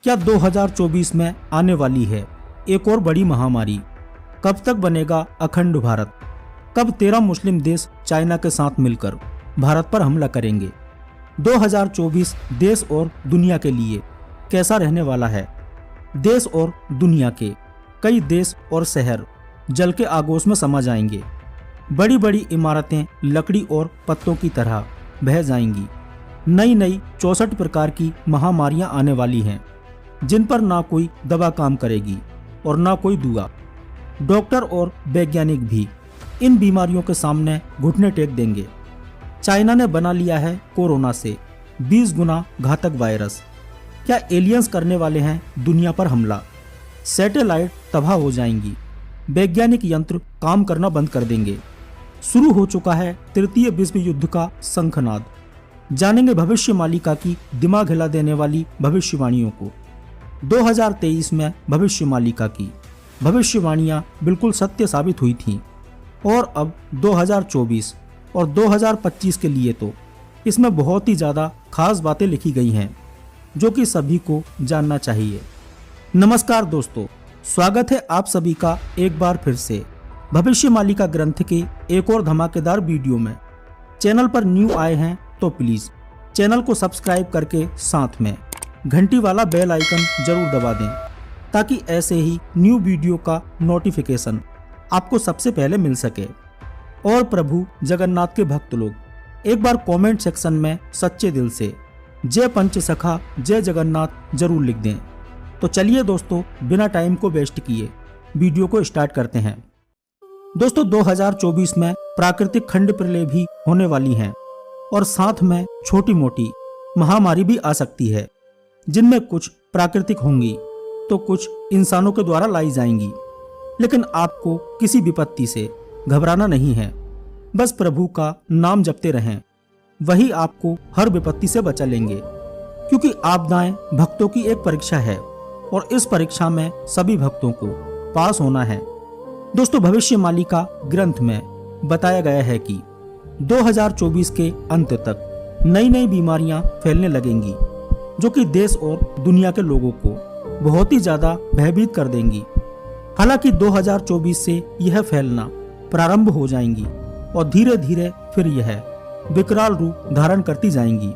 क्या 2024 में आने वाली है एक और बड़ी महामारी? कब तक बनेगा अखंड भारत? कब 13 मुस्लिम देश चाइना के साथ मिलकर भारत पर हमला करेंगे? 2024 देश और दुनिया के लिए कैसा रहने वाला है? देश और दुनिया के कई देश और शहर जल के आगोश में समा जाएंगे। बड़ी बड़ी इमारतें लकड़ी और पत्तों की तरह बह जाएंगी। नई नई 64 प्रकार की महामारियां आने वाली हैं, जिन पर ना कोई दवा काम करेगी और ना कोई दुआ। डॉक्टर और वैज्ञानिक भी इन बीमारियों के सामने घुटने टेक देंगे। चाइना ने बना लिया है कोरोना से 20 गुना घातक वायरस। क्या एलियंस करने वाले हैं दुनिया पर हमला? सैटेलाइट तबाह हो जाएंगी। वैज्ञानिक यंत्र काम करना बंद कर देंगे। शुरू हो चुका है तृतीय विश्व युद्ध का शंखनाद। जानेंगे भविष्य मालिका की दिमाग हिला देने वाली भविष्यवाणियों को। 2023 में भविष्य मालिका की भविष्यवाणियां बिल्कुल सत्य साबित हुई थीं, और अब 2024 और 2025 के लिए तो इसमें बहुत ही ज़्यादा खास बातें लिखी गई हैं, जो कि सभी को जानना चाहिए। नमस्कार दोस्तों, स्वागत है आप सभी का एक बार फिर से भविष्य मालिका ग्रंथ के एक और धमाकेदार वीडियो में। चैनल पर न्यू आए हैं तो प्लीज़ चैनल को सब्सक्राइब करके साथ में घंटी वाला बेल आइकन जरूर दबा दें, ताकि ऐसे ही न्यू वीडियो का नोटिफिकेशन आपको सबसे पहले मिल सके। और प्रभु जगन्नाथ के भक्त लोग एक बार कमेंट सेक्शन में सच्चे दिल से जय पंचसखा जय जगन्नाथ जरूर लिख दें। तो चलिए दोस्तों, बिना टाइम को वेस्ट किए वीडियो को स्टार्ट करते हैं। दोस्तों, 2024 में प्राकृतिक खंड प्रलय भी होने वाली हैं, और साथ में छोटी मोटी महामारी भी आ सकती है, जिनमें कुछ प्राकृतिक होंगी तो कुछ इंसानों के द्वारा लाई जाएंगी। लेकिन आपको किसी विपत्ति से घबराना नहीं है। बस प्रभु का नाम जपते रहें, वही आपको हर विपत्ति से बचा लेंगे। क्योंकि आपदाएं भक्तों की एक परीक्षा है, और इस परीक्षा में सभी भक्तों को पास होना है। दोस्तों, भविष्य मालिका ग्रंथ में बताया गया है कि 2024 के अंत तक नई नई बीमारियां फैलने लगेंगी, जो कि देश और दुनिया के लोगों को बहुत ही ज्यादा भयभीत कर देंगी। हालांकि 2024 से यह फैलना प्रारंभ हो जाएंगी, और धीरे धीरे फिर यह विकराल रूप धारण करती जाएंगी।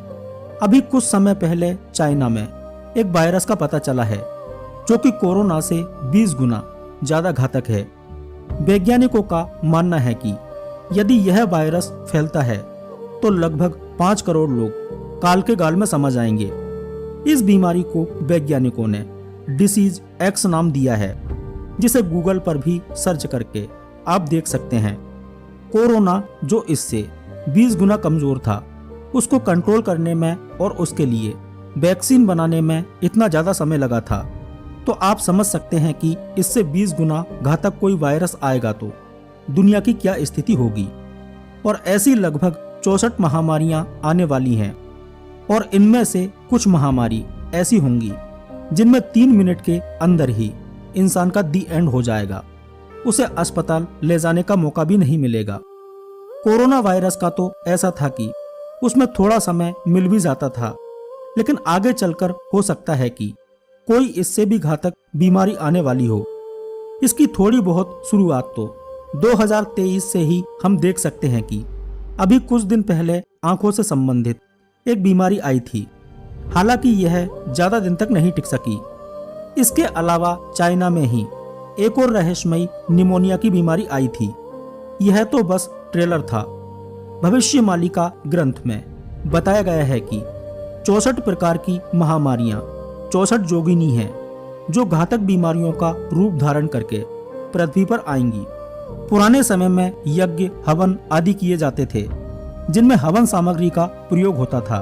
अभी कुछ समय पहले चाइना में एक वायरस का पता चला है, जो कि कोरोना से 20 गुना ज्यादा घातक है। वैज्ञानिकों का मानना है कि यदि यह वायरस फैलता है तो लगभग 5 करोड़ लोग काल के गाल में समा जाएंगे। इस बीमारी को वैज्ञानिकों ने डिसीज एक्स नाम दिया है, जिसे गूगल पर भी सर्च करके आप देख सकते हैं। कोरोना जो इससे 20 गुना कमजोर था, उसको कंट्रोल करने में और उसके लिए वैक्सीन बनाने में इतना ज्यादा समय लगा था, तो आप समझ सकते हैं कि इससे 20 गुना घातक कोई वायरस आएगा तो दुनिया की क्या स्थिति होगी। और ऐसी लगभग 64 महामारियां आने वाली हैं, और इनमें से कुछ महामारी ऐसी होंगी जिनमें 3 मिनट के अंदर ही इंसान का दी एंड हो जाएगा। उसे अस्पताल ले जाने का मौका भी नहीं मिलेगा। कोरोना वायरस का तो ऐसा था कि उसमें थोड़ा समय मिल भी जाता था, लेकिन आगे चलकर हो सकता है कि कोई इससे भी घातक बीमारी आने वाली हो। इसकी थोड़ी बहुत शुरुआत तो 2023 से ही हम देख सकते हैं कि अभी कुछ दिन पहले आंखों से संबंधित एक बीमारी आई थी। हालांकि यह ज्यादा दिन तक नहीं टिक सकी। इसके अलावा चाइना में ही एक और रहस्यमयी निमोनिया की बीमारी आई थी। यह तो बस ट्रेलर था। भविष्य मालिका ग्रंथ में बताया गया है कि 64 प्रकार की महामारियां 64 जोगिनी हैं, जो घातक बीमारियों का रूप धारण करके पृथ्वी पर आएंगी। पुराने समय में यज्ञ हवन आदि किए जाते थे, जिनमें हवन सामग्री का प्रयोग होता था।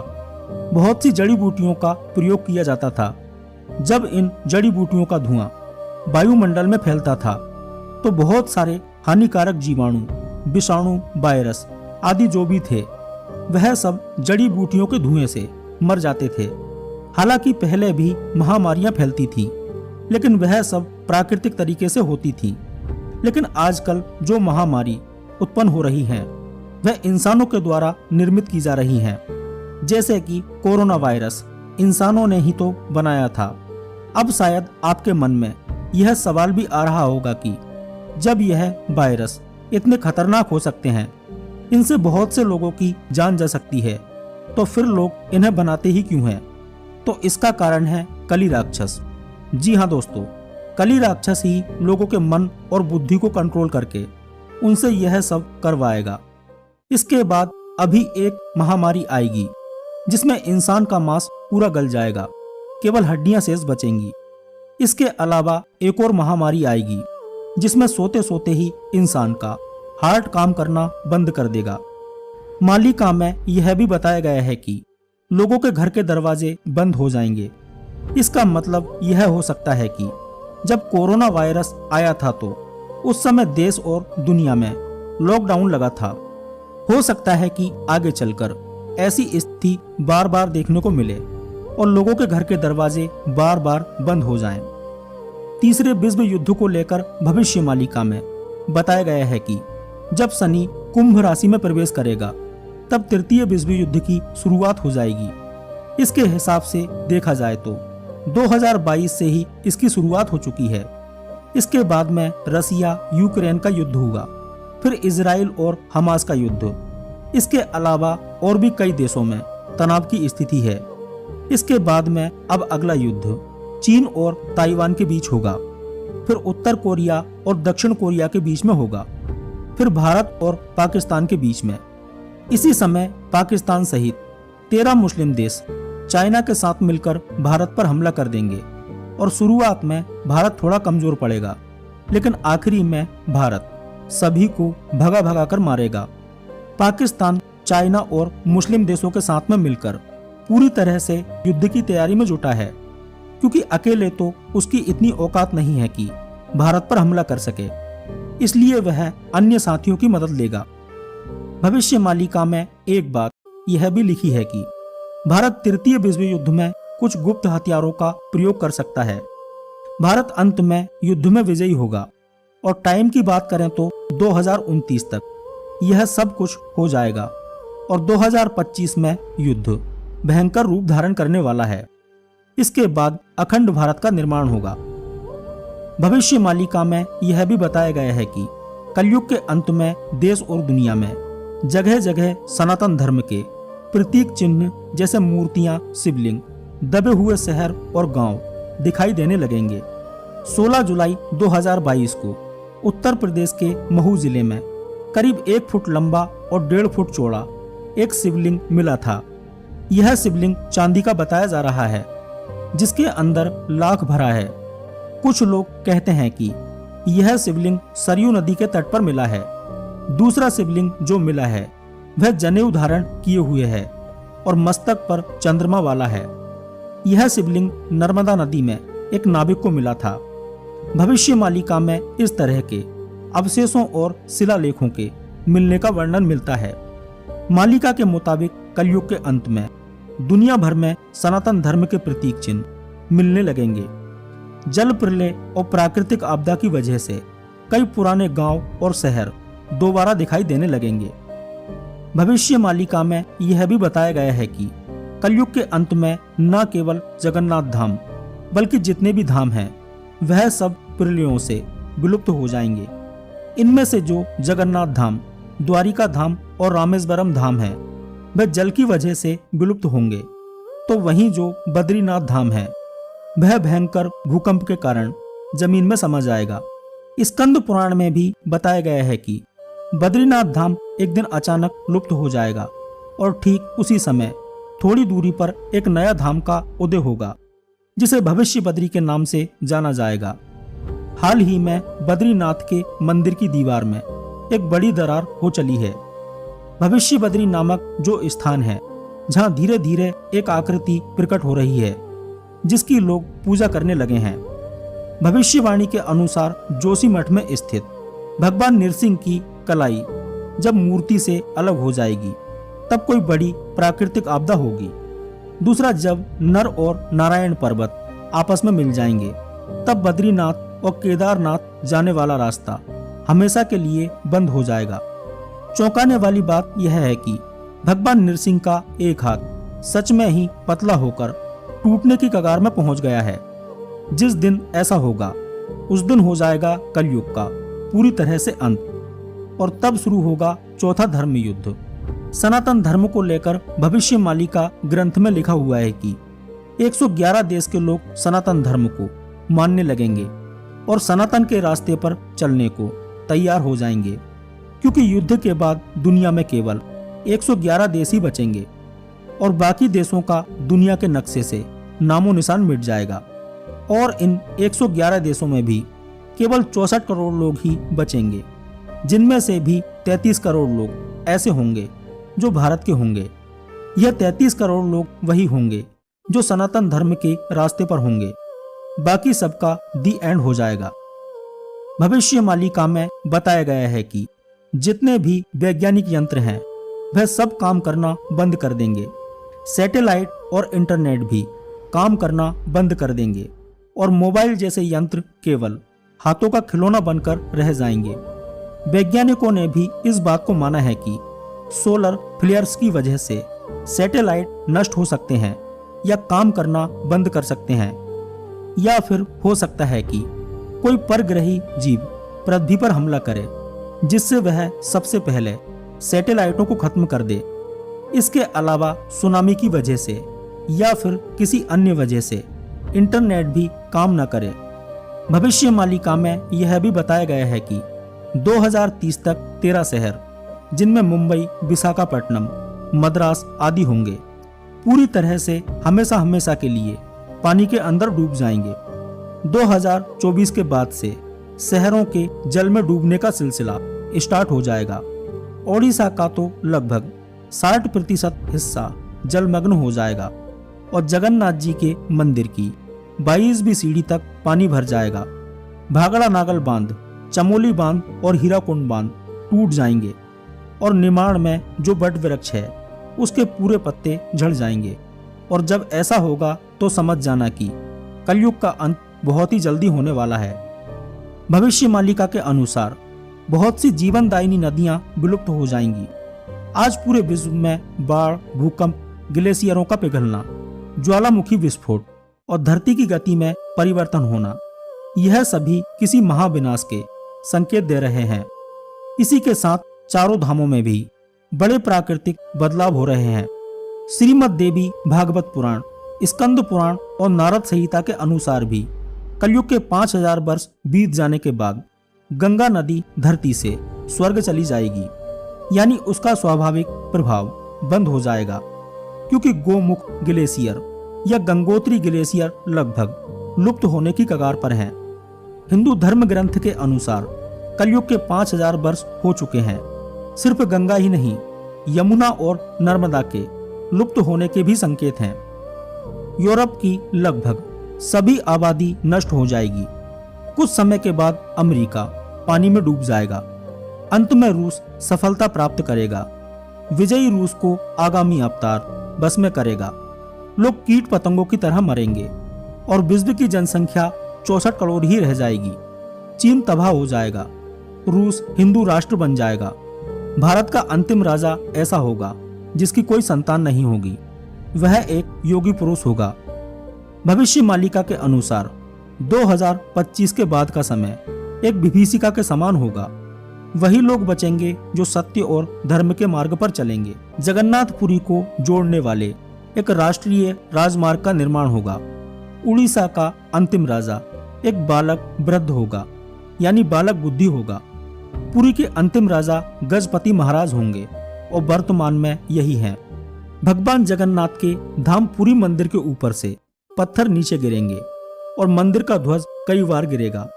बहुत सी जड़ी बूटियों का प्रयोग किया जाता था। जब इन जड़ी बूटियों का धुआं वायुमंडल में फैलता था, तो बहुत सारे हानिकारक जीवाणु, विषाणु, वायरस आदि जो भी थे, वह सब जड़ी बूटियों के धुएं से मर जाते थे। हालांकि पहले भी महामारियां फैलती थीं, लेकिन वह सब प्राकृतिक तरीके से होती थीं। लेकिन आजकल जो महामारी उत्पन्न हो रही हैं, वह इंसानों के द्वारा निर्मित की जा रही हैं। जैसे कि कोरोना वायरस इंसानों ने ही तो बनाया था। अब शायद आपके मन में यह सवाल भी आ रहा होगा कि जब यह वायरस इतने खतरनाक हो सकते हैं, इनसे बहुत से लोगों की जान जा सकती है, तो फिर लोग इन्हें बनाते ही क्यों हैं? तो इसका कारण है कली राक्षस। जी हाँ दोस्तों, कली राक्षस ही लोगों के मन और बुद्धि को कंट्रोल करके उनसे यह सब करवाएगा। इसके बाद अभी एक महामारी आएगी जिसमें इंसान का मांस पूरा गल जाएगा, केवल हड्डियां शेष बचेंगी। इसके अलावा एक और महामारी आएगी जिसमें सोते सोते ही इंसान का हार्ट काम करना बंद कर देगा। मालिका में यह भी बताया गया है कि लोगों के घर के दरवाजे बंद हो जाएंगे। इसका मतलब यह हो सकता है कि जब कोरोना वायरस आया था तो उस समय देश और दुनिया में लॉकडाउन लगा था। हो सकता है कि आगे चलकर ऐसी स्थिति बार बार देखने को मिले और लोगों के घर के दरवाजे बार बार बंद हो जाएं। तीसरे विश्व युद्ध को लेकर भविष्य मालिका में बताया गया है कि जब शनि कुंभ राशि में प्रवेश करेगा तब तृतीय विश्व युद्ध की शुरुआत हो जाएगी। इसके हिसाब से देखा जाए तो 2022 से ही इसकी शुरुआत हो चुकी है। इसके बाद में रसिया यूक्रेन का युद्ध होगा, फिर इजराइल और हमास का युद्ध। इसके अलावा और भी कई देशों में तनाव की स्थिति है। इसके बाद में अब अगला युद्ध चीन और ताइवान के बीच होगा, फिर उत्तर कोरिया और दक्षिण कोरिया के बीच में होगा, फिर भारत और पाकिस्तान के बीच में। इसी समय पाकिस्तान सहित 13 मुस्लिम देश चाइना के साथ मिलकर भारत पर हमला कर देंगे और शुरुआत में भारत थोड़ा कमजोर पड़ेगा, लेकिन आखिरी में भारत सभी को भगा भगा कर मारेगा। पाकिस्तान चाइना और मुस्लिम देशों के साथ में मिलकर पूरी तरह से युद्ध की तैयारी में जुटा है, क्योंकि अकेले तो उसकी इतनी औकात नहीं है कि भारत पर हमला कर सके, इसलिए वह अन्य साथियों की मदद लेगा। भविष्य मालिका में एक बात यह भी लिखी है कि भारत तृतीय विश्व युद्ध में कुछ गुप्त हथियारों का प्रयोग कर सकता है। भारत अंत में युद्ध में विजयी होगा और टाइम की बात करें तो 2029 तक यह सब कुछ हो जाएगा और 2025 में युद्ध भयंकर रूप धारण करने वाला है। इसके बाद अखंड भारत का निर्माण होगा। भविष्य मालिका में यह भी बताया गया है कि कलयुग के अंत में देश और दुनिया में जगह जगह सनातन धर्म के प्रतीक चिन्ह जैसे मूर्तियां, शिवलिंग, दबे हुए शहर और गांव दिखाई देने लगेंगे। 16 जुलाई 2022 को उत्तर प्रदेश के महू जिले में करीब 1 फुट लंबा और 1.5 फुट चौड़ा एक शिवलिंग मिला था। यह शिवलिंग चांदी का बताया जा रहा है, जिसके अंदर लाख भरा है। कुछ लोग कहते हैं कि यह शिवलिंग सरयू नदी के तट पर मिला है। दूसरा शिवलिंग जो मिला है वह जनेऊ धारण किए हुए है और मस्तक पर चंद्रमा वाला है। यह शिवलिंग नर्मदा नदी में एक नाविक को मिला था। भविष्य मालिका में इस तरह के अवशेषों और शिलालेखों के मिलने का वर्णन मिलता है। मालिका के मुताबिक कलयुग के अंत में दुनिया भर में सनातन धर्म के प्रतीक चिन्ह मिलने लगेंगे। जल प्रलय और प्राकृतिक आपदा की वजह से कई पुराने गांव और शहर दोबारा दिखाई देने लगेंगे। भविष्य मालिका में यह भी बताया गया है कि कलयुग के अंत में न केवल जगन्नाथ धाम बल्कि जितने भी धाम हैं वह सब प्रलयों से विलुप्त हो जाएंगे। इनमें से जो जगन्नाथ धाम, द्वारिका धाम और रामेश्वरम धाम है वह जल की वजह से विलुप्त होंगे, तो वहीं जो बद्रीनाथ धाम है वह भयंकर भूकंप के कारण जमीन में समा जाएगा। स्कंद पुराण में भी बताया गया है कि बद्रीनाथ धाम एक दिन अचानक लुप्त हो जाएगा और ठीक उसी समय थोड़ी दूरी पर एक नया धाम का उदय होगा, जिसे भविष्य बद्री के नाम से जाना जाएगा। हाल ही में बद्रीनाथ के मंदिर की दीवार में एक बड़ी दरार हो चली है। भविष्य बद्री नामक जो स्थान है जहां धीरे धीरे एक आकृति प्रकट हो रही है, जिसकी लोग पूजा करने लगे हैं। भविष्यवाणी के अनुसार जोशीमठ में स्थित भगवान नृसिंह की कलाई जब मूर्ति से अलग हो जाएगी तब कोई बड़ी प्राकृतिक आपदा होगी। दूसरा, जब नर और नारायण पर्वत आपस में मिल जाएंगे तब बद्रीनाथ और केदारनाथ जाने वाला रास्ता हमेशा के लिए बंद हो जाएगा। चौंकाने वाली बात यह है कि भगवान नृसिंह का एक हाथ सच में ही पतला होकर टूटने की कगार में पहुंच गया है। जिस दिन ऐसा होगा उस दिन हो जाएगा कलयुग का पूरी तरह से अंत, और तब शुरू होगा चौथा धर्म युद्ध। सनातन धर्म को लेकर भविष्यवाणी का ग्रंथ में लिखा हुआ है कि 111 देश के लोग सनातन धर्म को मानने लगेंगे और सनातन के रास्ते पर चलने को तैयार हो जाएंगे, क्योंकि युद्ध के बाद दुनिया में केवल 111 देश ही बचेंगे और बाकी देशों का दुनिया के नक्शे से नामो निशान मिट जाएगा। और इन 111 देशों में भी केवल 64 करोड़ लोग ही बचेंगे, जिनमें से भी 33 करोड़ लोग ऐसे होंगे जो भारत के होंगे। यह 33 करोड़ लोग वही होंगे जो सनातन धर्म के रास्ते पर होंगे। बाकी सबका दी एंड हो जाएगा। भविष्यवाणी में बताया गया है कि जितने भी वैज्ञानिक यंत्र हैं वह सब काम करना बंद कर देंगे। सैटेलाइट और इंटरनेट भी काम करना बंद कर देंगे और मोबाइल जैसे यंत्र केवल हाथों का खिलौना बनकर रह जाएंगे। वैज्ञानिकों ने भी इस बात को माना है कि सोलर फ्लेयर्स की वजह से सैटेलाइट नष्ट हो सकते हैं या काम करना बंद कर सकते हैं, या फिर हो सकता है कि कोई परग्रही जीव पृथ्वी पर हमला करे जिससे वह सबसे पहले सैटेलाइटों को खत्म कर दे। इसके अलावा सुनामी की वजह से या फिर किसी अन्य वजह से इंटरनेट भी काम न करे। भविष्यवाणी में यह भी बताया गया है कि 2030 तक 13 शहर, जिनमें मुंबई, विशाखापट्टनम, मद्रास आदि होंगे, पूरी तरह से हमेशा हमेशा के लिए पानी के अंदर डूब जाएंगे। 2024 के बाद से शहरों के जल में डूबने का सिलसिला स्टार्ट हो जाएगा। ओडिशा का तो लगभग 60% हिस्सा जलमग्न हो जाएगा और जगन्नाथ जी के मंदिर की 22वीं सीढ़ी तक पानी भर जाएगा। भागड़ा नागल बांध, चमोली बांध और हीराकुंड बांध टूट जाएंगे और निर्माण में जो बट वृक्ष है उसके पूरे पत्ते झड़ जाएंगे। और जब ऐसा होगा तो समझ जाना कि कलयुग का अंत बहुत ही जल्दी होने वाला है। भविष्यवाणी के अनुसार बहुत सी जीवनदायिनी नदियां विलुप्त हो जाएंगी। आज पूरे विश्व में बाढ़, भूकंप, ग्लेशियरों का पिघलना, ज्वालामुखी विस्फोट और धरती की गति में परिवर्तन होना, यह सभी किसी महाविनाश के संकेत दे रहे हैं। इसी के साथ चारों धामों में भी बड़े प्राकृतिक बदलाव हो रहे हैं। श्रीमद् देवी भागवत पुराण, स्कंद पुराण और नारद संहिता के अनुसार भी कलयुग के 5000 वर्ष बीत जाने के बाद गंगा नदी धरती से स्वर्ग चली जाएगी, यानी उसका स्वाभाविक प्रभाव बंद हो जाएगा, क्योंकि गोमुख ग्लेशियर या गंगोत्री ग्लेशियर लगभग लुप्त होने की कगार पर हैं। हिंदू धर्म ग्रंथ के अनुसार कलयुग के 5000 वर्ष हो चुके हैं। सिर्फ गंगा ही नहीं, यमुना और नर्मदा के लुप्त होने के भी संकेत हैं। यूरोप की लगभग सभी आबादी नष्ट हो जाएगी। कुछ समय के बाद अमेरिका पानी में डूब जाएगा। अंत में रूस सफलता प्राप्त करेगा। विजयी रूस को आगामी अवतार बस में करेगा। लोग कीट पतंगों की तरह मरेंगे और विश्व की जनसंख्या 64 करोड़ ही रह जाएगी। चीन तबाह हो जाएगा। रूस हिंदू राष्ट्र बन जाएगा। भारत का अंतिम राजा ऐसा होगा जिसकी कोई संतान नहीं होगी। वह एक योगी पुरुष होगा। भविष्यवाणी के अनुसार 2025 के बाद का समय एक विभीषिका के समान होगा। वही लोग बचेंगे जो सत्य और धर्म के मार्ग पर चलेंगे। जगन्नाथपुरी को जोड़ने वाले एक राष्ट्रीय राजमार्ग का निर्माण होगा। उड़ीसा का अंतिम राजा एक बालक वृद्ध होगा, यानी बालक बुद्धि होगा। पुरी के अंतिम राजा गजपति महाराज होंगे और वर्तमान में यही हैं। भगवान जगन्नाथ के धाम पुरी मंदिर के ऊपर से पत्थर नीचे गिरेंगे और मंदिर का ध्वज कई बार गिरेगा।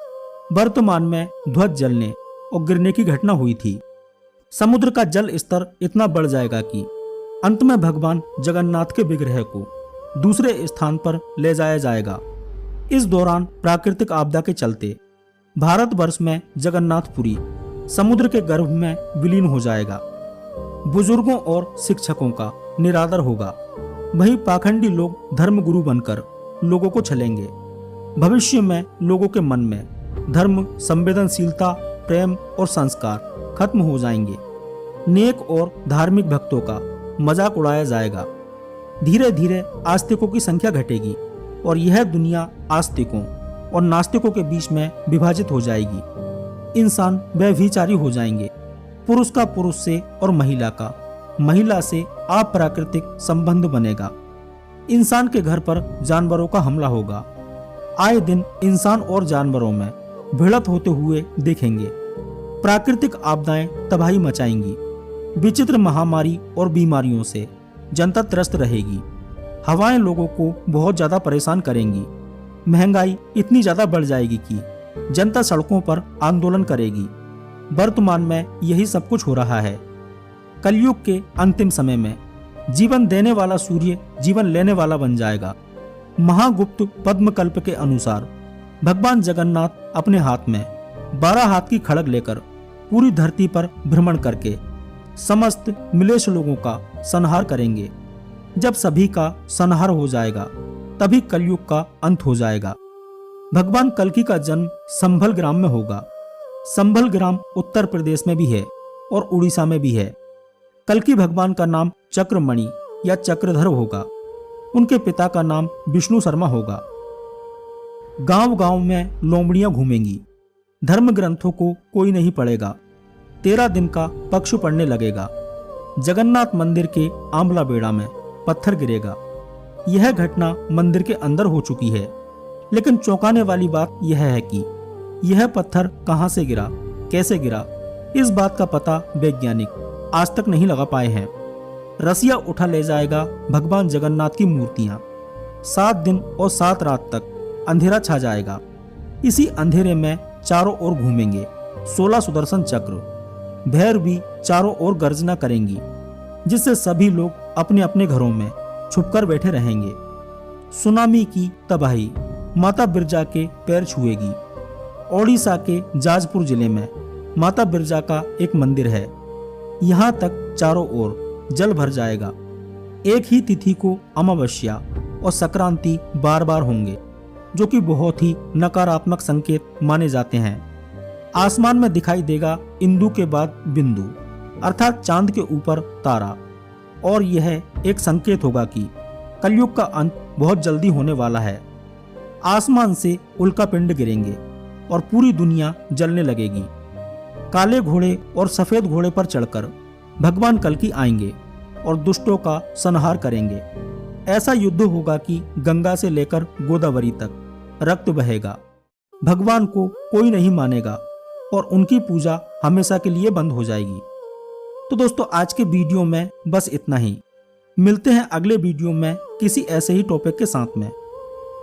वर्तमान में ध्वज जलने और गिरने की घटना हुई थी। समुद्र का जल स्तर इतना बढ़ जाएगा कि अंत में भगवान जगन्नाथ के विग्रह को दूसरे स्थान पर ले जाया जाएगा। इस दौरान प्राकृतिक आपदा के चलते भारतवर्ष में जगन्नाथपुरी समुद्र के गर्भ में विलीन हो जाएगा। बुजुर्गों और शिक्षकों का निरादर होगा। वहीं पाखंडी लोग धर्मगुरु बनकर लोगों को छलेंगे। भविष्य में लोगों के मन में धर्म, संवेदनशीलता, प्रेम और संस्कार खत्म हो जाएंगे। नेक और धार्मिक भक्तों का मजाक उड़ाया जाएगा। धीरे धीरे आस्तिकों की संख्या घटेगी और यह दुनिया आस्तिकों और नास्तिकों के बीच में विभाजित हो जाएगी। इंसान व्यभिचारी हो जाएंगे। पुरुष का पुरुष से और महिला से अप्राकृतिक संबंध बनेगा। इंसान के घर पर जानवरों का हमला होगा। आए दिन इंसान और जानवरों में भिड़ंत होते हुए देखेंगे। प्राकृतिक आपदाएं तबाही मचाएंगी। विचित्र महामारी और बीमारियों से जनता त्रस्त रहेगी। हवाएं लोगों को बहुत ज्यादा परेशान करेंगी। महंगाई इतनी ज्यादा बढ़ जाएगी कि जनता सड़कों पर आंदोलन करेगी। वर्तमान में यही सब कुछ हो रहा है। कलयुग के अंतिम समय में जीवन देने वाला सूर्य जीवन लेने वाला बन जाएगा। महागुप्त पद्मकल्प के अनुसार भगवान जगन्नाथ अपने हाथ में 12 हाथ की खड़ग लेकर पूरी धरती पर भ्रमण करके समस्त मिलेश लोगों का संहार करेंगे। जब सभी का संहार हो जाएगा तभी कलयुग का अंत हो जाएगा। भगवान कल्कि का जन्म संभल ग्राम में होगा। संभल ग्राम उत्तर प्रदेश में भी है और उड़ीसा में भी है। कल्कि भगवान का नाम चक्रमणि या चक्रधर होगा। उनके पिता का नाम विष्णु शर्मा होगा। गांव गांव में लोमड़ियां घूमेंगी। धर्म ग्रंथों को कोई नहीं पढ़ेगा। 13 दिन का पक्ष पड़ने लगेगा। जगन्नाथ मंदिर के आंवला बेड़ा में पत्थर गिरेगा। यह घटना मंदिर के अंदर हो चुकी है, लेकिन चौंकाने वाली बात यह है कि यह पत्थर कहां से गिरा, कैसे गिरा, इस बात का पता वैज्ञानिक आज तक नहीं लगा पाए हैं। रसिया उठा ले जाएगा भगवान जगन्नाथ की मूर्तियां। 7 दिन और 7 रात तक अंधेरा छा जाएगा। इसी अंधेरे में चारों ओर घूमेंगे 16 सुदर्शन चक्र। भैर भी चारों ओर गर्जना करेंगी, जिससे सभी लोग अपने अपने घरों में छुपकर बैठे रहेंगे। सुनामी की तबाही माता बिरजा के पैर छुएगी। ओडिशा के जाजपुर जिले में माता बिरजा का एक मंदिर है। यहाँ तक चारों ओर जल भर जाएगा। एक ही तिथि को अमावस्या और संक्रांति बार बार होंगे, जो कि बहुत ही नकारात्मक संकेत माने जाते हैं। आसमान में दिखाई देगा इंदु के बाद बिंदु, अर्थात चांद के ऊपर तारा, और यह एक संकेत होगा कि कलयुग का अंत बहुत जल्दी होने वाला है। आसमान से उल्कापिंड गिरेंगे और पूरी दुनिया जलने लगेगी। काले घोड़े और सफेद घोड़े पर चढ़कर भगवान कल्कि आएंगे और दुष्टों का संहार करेंगे। ऐसा युद्ध होगा कि गंगा से लेकर गोदावरी तक रक्त बहेगा। भगवान को कोई नहीं मानेगा और उनकी पूजा हमेशा के लिए बंद हो जाएगी। तो दोस्तों, आज के वीडियो में बस इतना ही। मिलते हैं अगले वीडियो में किसी ऐसे ही टॉपिक के साथ में।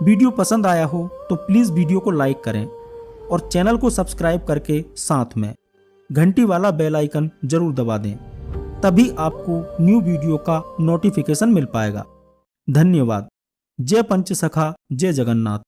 वीडियो पसंद आया हो तो प्लीज़ वीडियो को लाइक करें और चैनल को सब्सक्राइब करके साथ में घंटी वाला बेल आइकन जरूर दबा दें, तभी आपको न्यू वीडियो का नोटिफिकेशन मिल पाएगा। धन्यवाद। जय पंचसखा, जय जगन्नाथ।